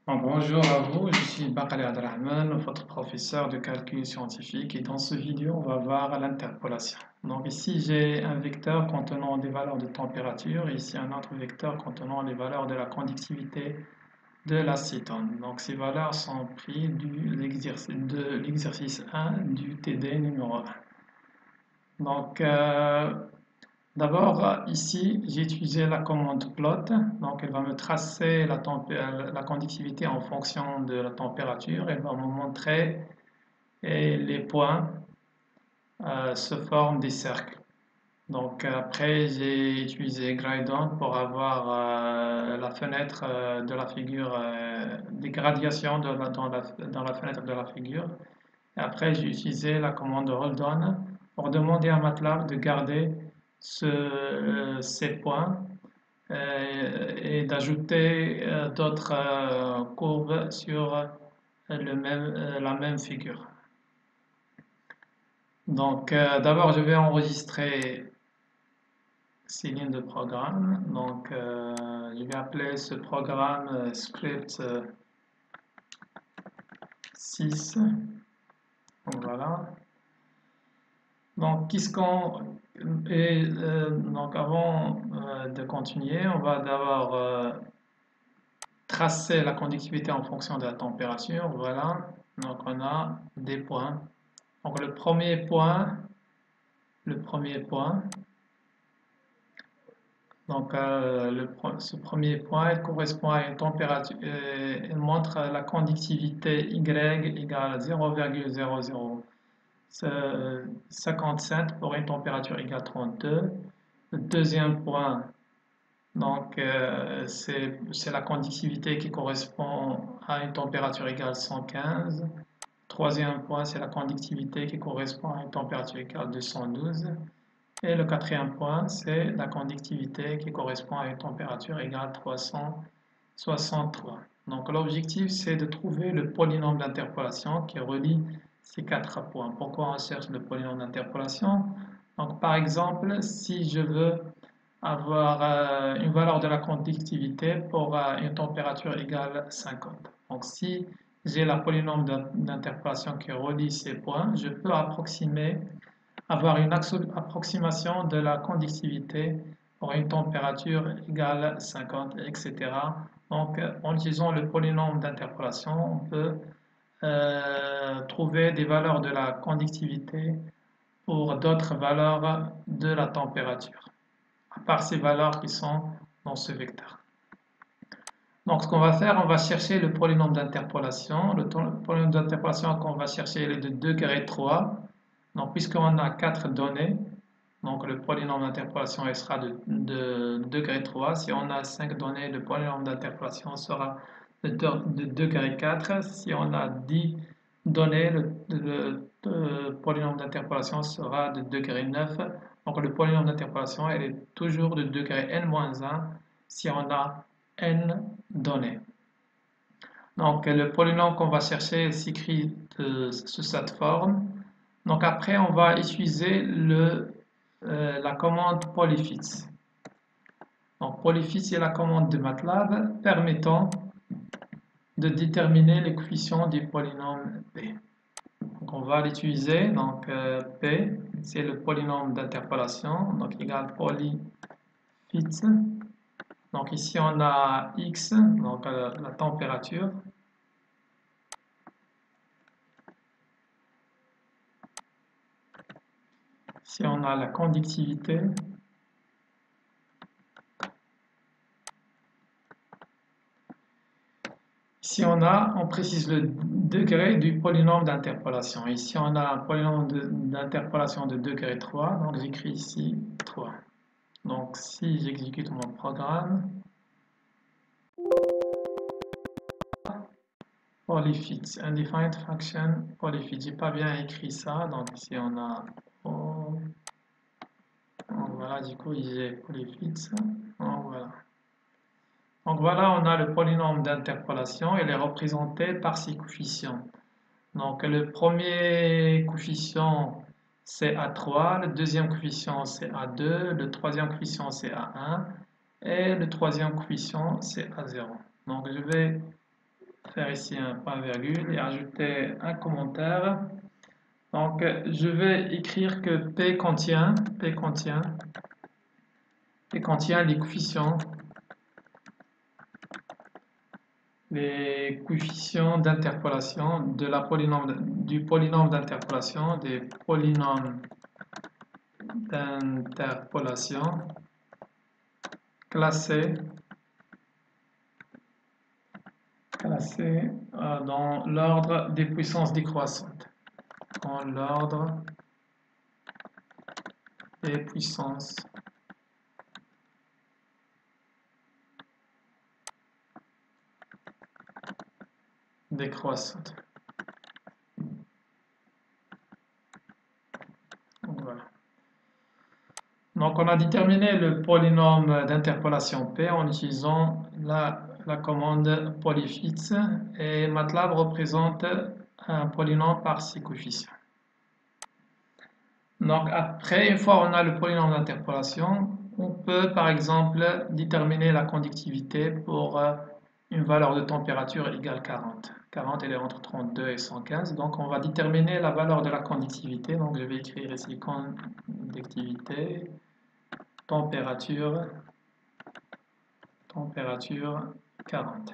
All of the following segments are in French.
Bonjour à vous, je suis Bakali Abdelrahman, votre professeur de calcul scientifique et dans ce vidéo on va voir l'interpolation. Donc ici j'ai un vecteur contenant des valeurs de température et ici un autre vecteur contenant les valeurs de la conductivité de l'acétone. Donc ces valeurs sont prises de l'exercice 1 du TD numéro 1. Donc d'abord, ici, j'ai utilisé la commande plot. Donc, elle va me tracer la conductivité en fonction de la température. Elle va me montrer et les points se forment des cercles. Donc, après, j'ai utilisé Gradient pour avoir la fenêtre de la figure, des gradations dans la fenêtre de la figure. Et après, j'ai utilisé la commande hold-on pour demander à MATLAB de garder ces points et d'ajouter d'autres courbes sur la même figure. Donc, d'abord, je vais enregistrer ces lignes de programme. Donc, je vais appeler ce programme script 6. Donc, voilà. Donc, donc avant de continuer, on va d'abord tracer la conductivité en fonction de la température. Voilà. Donc, on a des points. Donc, le premier point. Donc, ce premier point, il correspond à une température. Il montre la conductivité Y égale 0,0057 pour une température égale 32. Le deuxième point, donc, c'est la conductivité qui correspond à une température égale 115. Troisième point, c'est la conductivité qui correspond à une température égale 212. Et le quatrième point, c'est la conductivité qui correspond à une température égale 363. Donc l'objectif, c'est de trouver le polynôme d'interpolation qui relie ces quatre points. Pourquoi on cherche le polynôme d'interpolation? Donc par exemple, si je veux avoir une valeur de la conductivité pour une température égale 50. Donc si j'ai la polynôme d'interpolation qui relie ces points, je peux avoir une approximation de la conductivité pour une température égale 50, etc. Donc en utilisant le polynôme d'interpolation, on peut trouver des valeurs de la conductivité pour d'autres valeurs de la température à part ces valeurs qui sont dans ce vecteur. Donc ce qu'on va faire, on va chercher le polynôme d'interpolation. Le polynôme d'interpolation qu'on va chercher, il est de degré 3. Donc puisqu'on a 4 données, donc le polynôme d'interpolation sera de degré 3. Si on a 5 données, le polynôme d'interpolation sera de degré 4. Si on a 10 données, le polynôme d'interpolation sera de degré 9. Donc le polynôme d'interpolation elle est toujours de degré n-1 si on a n données. Donc le polynôme qu'on va chercher s'écrit sous cette forme. Donc après on va utiliser la commande polyfit. Donc polyfit c'est la commande de MATLAB permettant de déterminer les coefficients du polynôme P. Donc on va l'utiliser. Donc P c'est le polynôme d'interpolation, donc égal polyfit. Donc ici on a X, donc la température. Ici on a la conductivité. Ici on précise le degré du polynôme d'interpolation. Ici on a un polynôme d'interpolation de degré 3, donc j'écris ici 3. Donc si j'exécute mon programme, polyfit, undefined function polyfit, j'ai pas bien écrit ça, donc ici on a donc voilà, du coup j'ai polyfit, donc voilà. Donc voilà, on a le polynôme d'interpolation, il est représenté par ses coefficients. Donc le premier coefficient c'est A3, le deuxième coefficient c'est A2, le troisième coefficient c'est A1 et le troisième coefficient c'est A0. Donc je vais faire ici un point virgule et ajouter un commentaire. Donc, je vais écrire que P contient les coefficients d'interpolation de la du polynôme d'interpolation, des polynômes d'interpolation classés dans l'ordre des puissances décroissantes. Dans l'ordre des puissances décroissantes. Donc, voilà. Donc on a déterminé le polynôme d'interpolation P en utilisant la commande polyfix et MATLAB représente un polynôme par ses coefficients. Donc après, une fois on a le polynôme d'interpolation, on peut par exemple déterminer la conductivité pour une valeur de température égale 40. 40 elle est entre 32 et 115, donc on va déterminer la valeur de la conductivité. Donc je vais écrire ici conductivité, température 40.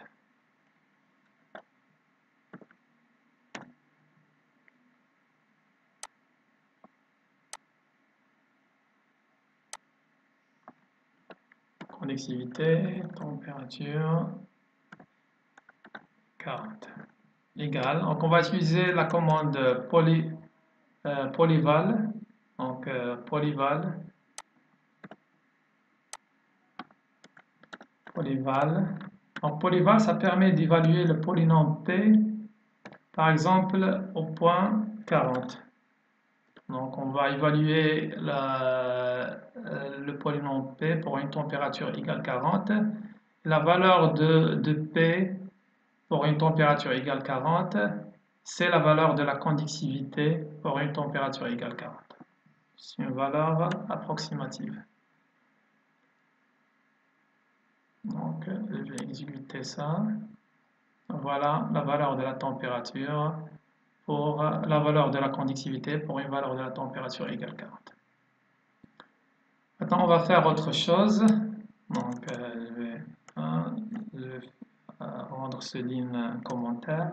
Conductivité, température 40 égale. Donc on va utiliser la commande polyval. Donc polyval. Donc polyval, ça permet d'évaluer le polynôme P, par exemple au point 40. Donc on va évaluer le polynôme P pour une température égale 40. La valeur de P pour une température égale 40, c'est la valeur de la conductivité pour une température égale 40. C'est une valeur approximative. Donc je vais exécuter ça. Voilà la valeur de la température pour la valeur de la conductivité pour une valeur de la température égale 40. Maintenant, on va faire autre chose. Donc, je vais rendre ce ligne un commentaire.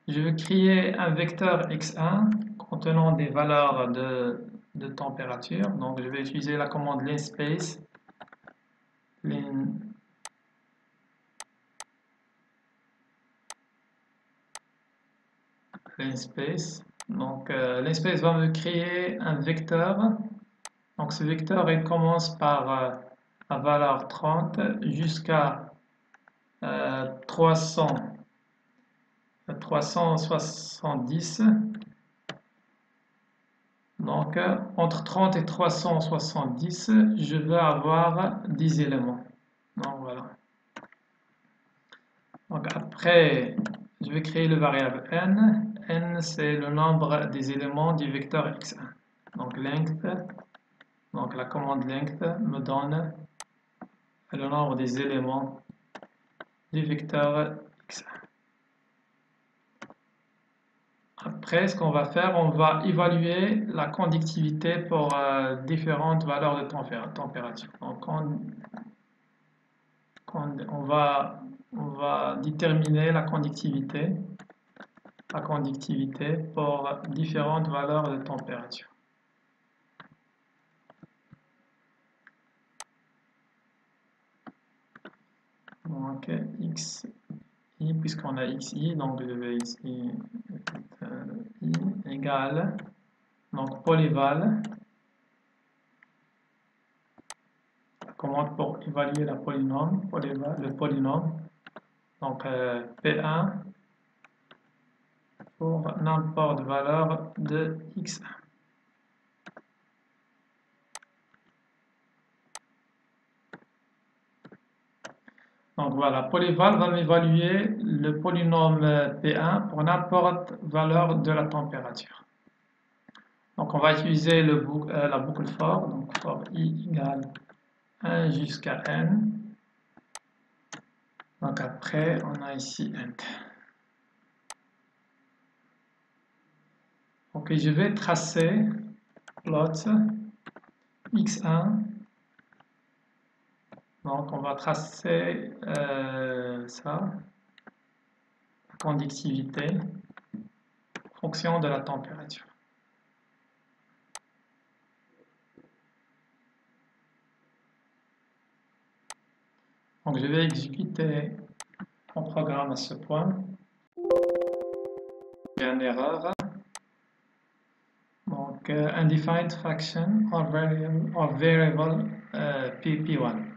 Je vais créer un vecteur x1 contenant des valeurs de température. Donc, je vais utiliser la commande linspace. Linspace. Donc, linspace va me créer un vecteur. Donc, ce vecteur, il commence par la valeur 30 jusqu'à 370. Donc, entre 30 et 370, je veux avoir 10 éléments. Donc, voilà. Donc, après, je vais créer le variable n. N, c'est le nombre des éléments du vecteur x1. Donc, length. Donc, la commande length me donne le nombre des éléments du vecteur x1. Après, ce qu'on va faire, on va évaluer la conductivité pour différentes valeurs de température. Donc, on va déterminer la conductivité pour différentes valeurs de température. Donc, xi, puisqu'on a xi, donc je vais ici i égale, donc polyval, la commande pour évaluer le polynôme, donc P1 pour n'importe valeur de x1. Donc voilà, polyval va m'évaluer le polynôme P1 pour n'importe valeur de la température. Donc on va utiliser la boucle for, donc for i égale 1 jusqu'à n. Donc après, on a ici int. Ok, je vais tracer plot x1. Donc, on va tracer ça, conductivité, fonction de la température. Donc, je vais exécuter mon programme à ce point. Il y a une erreur. Donc, undefined fraction or variable P1.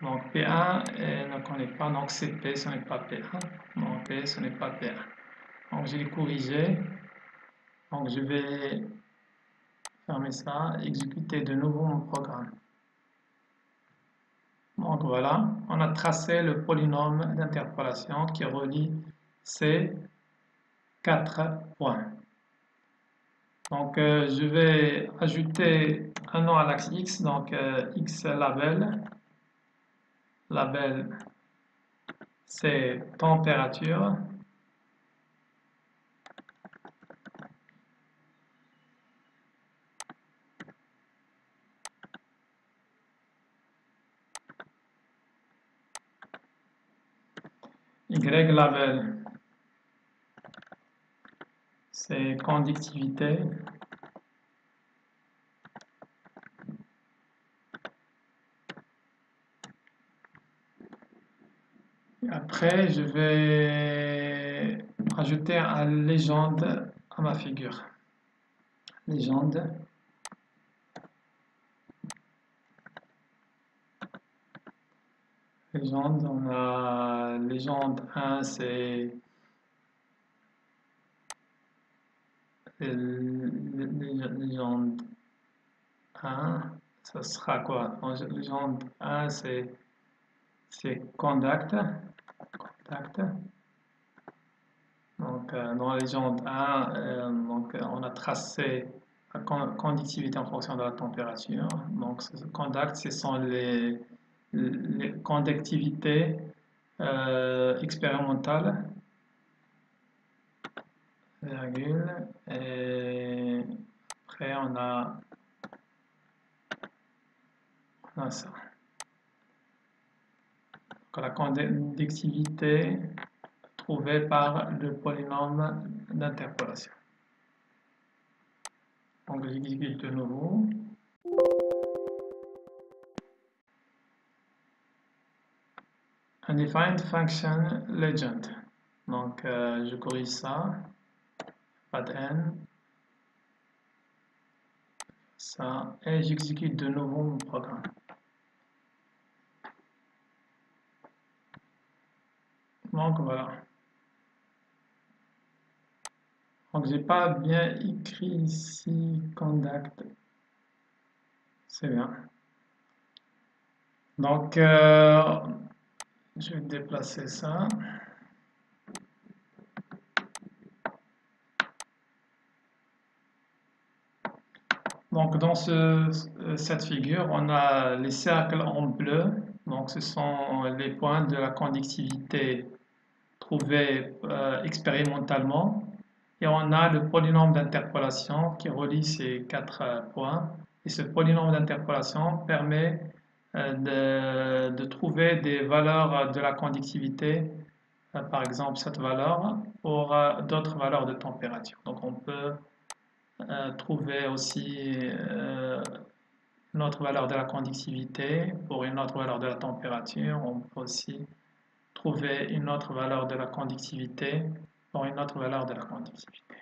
Donc, P1 ne connaît pas, donc c'est P, ce n'est pas P1. Donc, P, ce n'est pas P1. Donc, je l'ai corrigé. Donc, je vais fermer ça, exécuter de nouveau mon programme. Donc, voilà, on a tracé le polynôme d'interpolation qui relie ces 4 points. Donc, je vais ajouter un nom à l'axe X, donc X label. Label, c'est température. Y label, c'est conductivité. Après, je vais ajouter une légende à ma figure. Légende. Légende, on a légende 1, c'est légende 1, ça sera quoi? Légende 1, c'est conduct. Donc, dans la légende 1, donc, on a tracé la conductivité en fonction de la température. Donc, conduct, ce sont les conductivités expérimentales, virgule, et après on a ça. Donc, la conductivité trouvée par le polynôme d'interpolation. Donc, j'exécute de nouveau. Undefined function legend. Donc, je corrige ça. Pas de N. Ça. Et j'exécute de nouveau mon programme. Donc, voilà. Donc, j'ai pas bien écrit ici conduct. C'est bien. Donc, je vais déplacer ça. Donc, dans cette figure, on a les cercles en bleu. Donc, ce sont les points de la conductivité trouvés expérimentalement. Et on a le polynôme d'interpolation qui relie ces 4 points. Et ce polynôme d'interpolation permet de trouver des valeurs de la conductivité, par exemple cette valeur, pour d'autres valeurs de température. Donc on peut trouver aussi une autre valeur de la conductivité pour une autre valeur de la température. On peut aussi trouver une autre valeur de la conductivité pour une autre valeur de la conductivité.